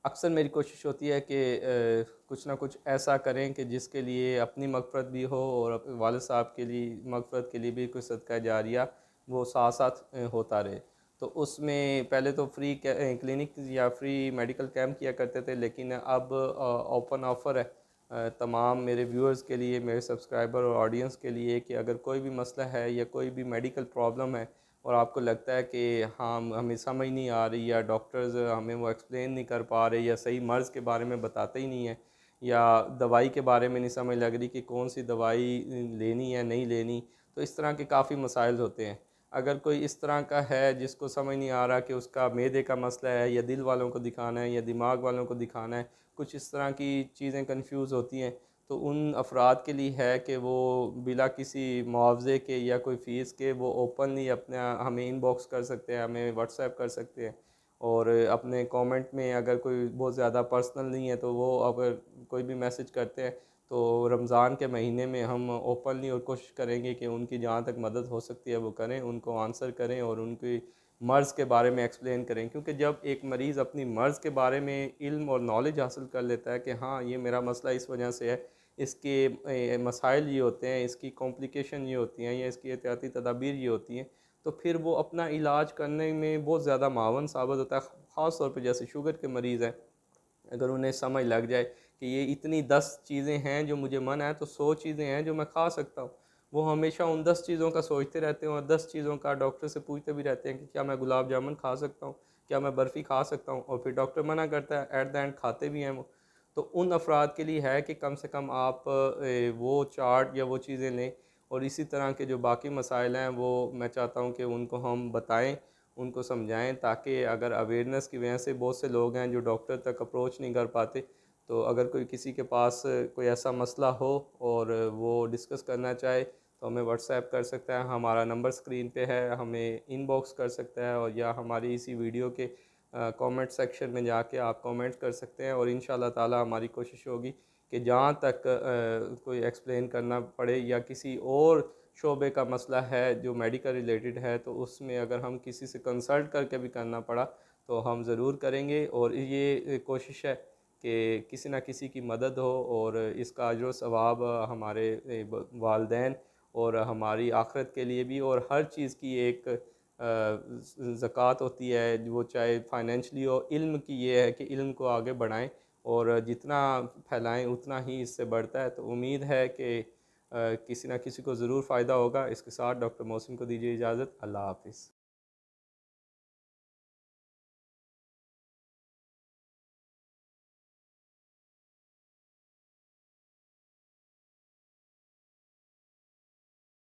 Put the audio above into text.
اکثر میری کوشش ہوتی ہے کہ کچھ نہ کچھ ایسا کریں کہ جس کے لیے اپنی مغفرت بھی ہو اور والد صاحب کے لیے مغفرت کے لیے بھی کوئی صدقہ جاریہ وہ ساتھ ساتھ ہوتا رہے۔ تو اس میں پہلے تو فری کلینک یا فری میڈیکل کیمپ کیا کرتے تھے، لیکن اب اوپن آفر ہے تمام میرے ویورز کے لیے، میرے سبسکرائبر اور آڈینس کے لیے، کہ اگر کوئی بھی مسئلہ ہے یا کوئی بھی میڈیکل پرابلم ہے اور آپ کو لگتا ہے کہ ہاں ہمیں سمجھ نہیں آ رہی، یا ڈاکٹرز ہمیں وہ ایکسپلین نہیں کر پا رہے، یا صحیح مرض کے بارے میں بتاتے ہی نہیں ہیں، یا دوائی کے بارے میں نہیں سمجھ لگ رہی کہ کون سی دوائی لینی ہے نہیں لینی، تو اس طرح کے کافی مسائل ہوتے ہیں۔ اگر کوئی اس طرح کا ہے جس کو سمجھ نہیں آ رہا کہ اس کا معدے کا مسئلہ ہے، یا دل والوں کو دکھانا ہے، یا دماغ والوں کو دکھانا ہے، کچھ اس طرح کی چیزیں کنفیوز ہوتی ہیں، تو ان افراد کے لیے ہے کہ وہ بلا کسی معاوضے کے یا کوئی فیس کے وہ اوپنلی اپنا ہمیں ان باکس کر سکتے ہیں، ہمیں واٹس ایپ کر سکتے ہیں، اور اپنے کامنٹ میں اگر کوئی بہت زیادہ پرسنل نہیں ہے تو وہ اگر کوئی بھی میسج کرتے ہیں تو رمضان کے مہینے میں ہم اوپنلی اور کوشش کریں گے کہ ان کی جہاں تک مدد ہو سکتی ہے وہ کریں، ان کو آنسر کریں اور ان کی مرض کے بارے میں ایکسپلین کریں، کیونکہ جب ایک مریض اپنی مرض کے بارے میں علم اور نالج حاصل کر لیتا ہے کہ ہاں یہ میرا مسئلہ اس وجہ سے ہے، اس کے مسائل یہ ہوتے ہیں، اس کی کمپلیکیشن یہ ہوتی ہیں، یا اس کی احتیاطی تدابیر یہ ہوتی ہیں، تو پھر وہ اپنا علاج کرنے میں بہت زیادہ معاون ثابت ہوتا ہے، خاص طور پہ جیسے شوگر کے مریض ہیں، اگر انہیں سمجھ لگ جائے کہ یہ اتنی 10 چیزیں ہیں جو مجھے منع ہے تو 100 چیزیں ہیں جو میں کھا سکتا ہوں، وہ ہمیشہ ان 10 چیزوں کا سوچتے رہتے ہیں اور 10 چیزوں کا ڈاکٹر سے پوچھتے بھی رہتے ہیں کہ کیا میں گلاب جامن کھا سکتا ہوں، کیا میں برفی کھا سکتا ہوں، اور پھر ڈاکٹر منع کرتا ہے، ایٹ دا اینڈ کھاتے بھی ہیں وہ۔ تو ان افراد کے لیے ہے کہ کم سے کم آپ وہ چارٹ یا وہ چیزیں لیں، اور اسی طرح کے جو باقی مسائل ہیں وہ میں چاہتا ہوں کہ ان کو ہم بتائیں، ان کو سمجھائیں، تاکہ اگر اویئرنیس کی وجہ سے بہت سے لوگ ہیں جو ڈاکٹر تک اپروچ نہیں کر پاتے، تو اگر کوئی کسی کے پاس کوئی ایسا مسئلہ ہو اور وہ ڈسکس کرنا چاہے تو ہمیں واٹس ایپ کر سکتا ہے، ہمارا نمبر سکرین پہ ہے، ہمیں ان باکس کر سکتا ہے، اور یا ہماری اسی ویڈیو کے کامنٹ سیکشن میں جا کے آپ کامنٹ کر سکتے ہیں، اور انشاءاللہ تعالی ہماری کوشش ہوگی کہ جہاں تک کوئی ایکسپلین کرنا پڑے یا کسی اور شعبے کا مسئلہ ہے جو میڈیکل ریلیٹڈ ہے، تو اس میں اگر ہم کسی سے کنسلٹ کر کے بھی کرنا پڑا تو ہم ضرور کریں گے، اور یہ کوشش ہے کہ کسی نہ کسی کی مدد ہو، اور اس کا اجر و ثواب ہمارے والدین اور ہماری آخرت کے لیے بھی، اور ہر چیز کی ایک زکوٰۃ ہوتی ہے، وہ چاہے فائنینشلی ہو، علم کی یہ ہے کہ علم کو آگے بڑھائیں، اور جتنا پھیلائیں اتنا ہی اس سے بڑھتا ہے، تو امید ہے کہ کسی نہ کسی کو ضرور فائدہ ہوگا۔ اس کے ساتھ ڈاکٹر محسن کو دیجیے اجازت، اللہ حافظ۔